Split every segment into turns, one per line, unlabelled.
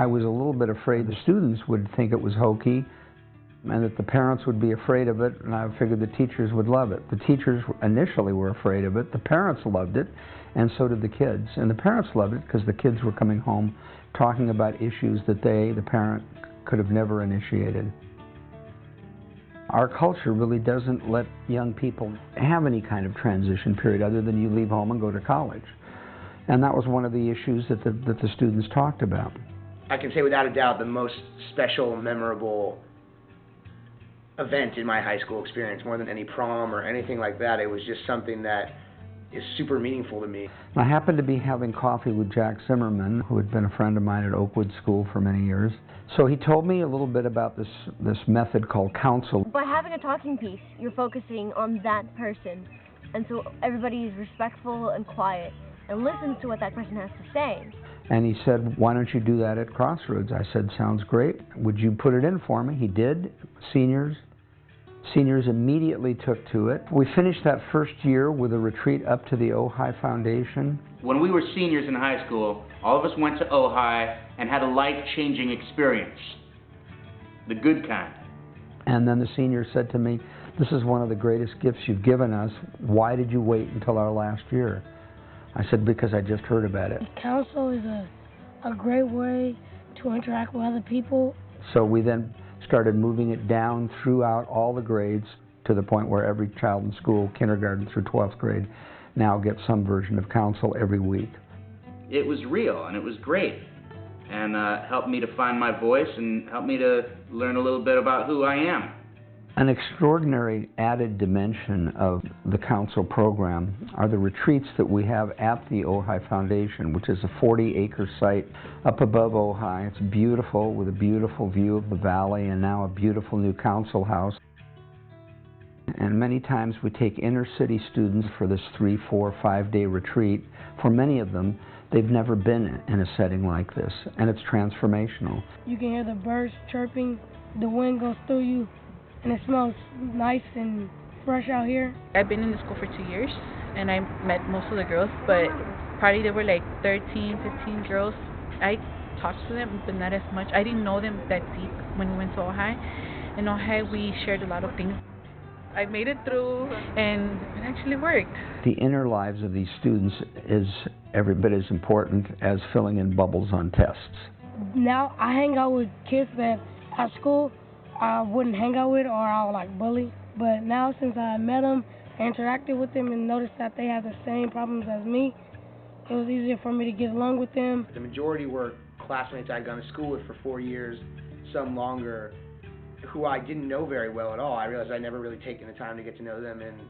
I was a little bit afraid the students would think it was hokey and that the parents would be afraid of it, and I figured the teachers would love it. The teachers initially were afraid of it, the parents loved it, and so did the kids. And the parents loved it because the kids were coming home talking about issues that they, the parent, could have never initiated. Our culture really doesn't let young people have any kind of transition period other than you leave home and go to college. And that was one of the issues that the students talked about.
I can say without a doubt the most special, memorable event in my high school experience, more than any prom or anything like that. It was just something that is super meaningful to me.
I happened to be having coffee with Jack Zimmerman, who had been a friend of mine at Oakwood School for many years. So he told me a little bit about this method called counsel.
By having a talking piece, you're focusing on that person, and so everybody is respectful and quiet and listens to what that person has to say.
And he said, why don't you do that at Crossroads? I said, sounds great. Would you put it in for me? He did. Seniors immediately took to it. We finished that first year with a retreat up to the Ojai Foundation.
When we were seniors in high school, all of us went to Ojai and had a life-changing experience. The good kind.
And then the senior said to me, this is one of the greatest gifts you've given us. Why did you wait until our last year? I said, because I just heard about it.
Council is a great way to interact with other people.
So we then started moving it down throughout all the grades to the point where every child in school, kindergarten through 12th grade, now gets some version of counsel every week.
It was real and it was great, and helped me to find my voice and helped me to learn a little bit about who I am.
An extraordinary added dimension of the council program are the retreats that we have at the Ojai Foundation, which is a 40-acre site up above Ojai. It's beautiful, with a beautiful view of the valley, and now a beautiful new council house. And many times we take inner city students for this 3-, 4-, 5-day retreat. For many of them, they've never been in a setting like this, and it's transformational.
You can hear the birds chirping, the wind goes through you, and it smells nice and fresh out here.
I've been in the school for 2 years, and I met most of the girls, but probably there were like 13, 15 girls. I talked to them, but not as much. I didn't know them that deep when we went to Ojai. In Ojai, we shared a lot of things. I made it through, and it actually worked.
The inner lives of these students is every bit as important as filling in bubbles on tests.
Now I hang out with kids that at school I wouldn't hang out with, or I would like bully. But now, since I met them, interacted with them, and noticed that they have the same problems as me, it was easier for me to get along with them.
The majority were classmates I'd gone to school with for 4 years, some longer, who I didn't know very well at all. I realized I'd never really taken the time to get to know them, and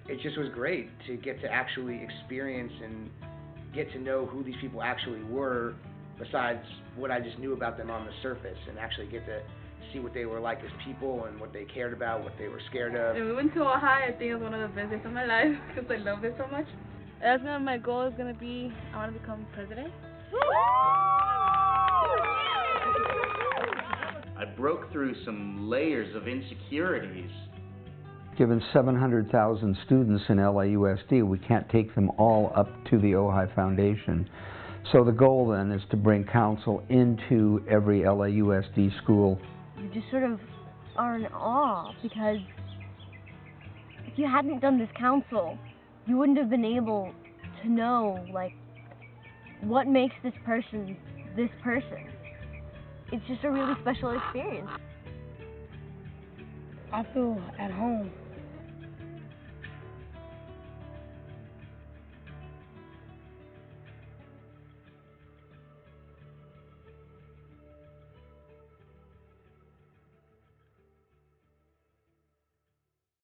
it just was great to get to actually experience and get to know who these people actually were, besides what I just knew about them on the surface, and actually get to see what they were like as people and what they cared about, what they were scared of.
When we went to Ojai, I think it was one of the best days of my life because I loved it so much. That's gonna, my goal is going to be, I want to become president.
I broke through some layers of insecurities.
Given 700,000 students in LAUSD, we can't take them all up to the Ojai Foundation. So the goal then is to bring counsel into every LAUSD school.
You just sort of are in awe, because if you hadn't done this counsel, you wouldn't have been able to know, like, what makes this person this person. It's just a really special experience.
I feel at home.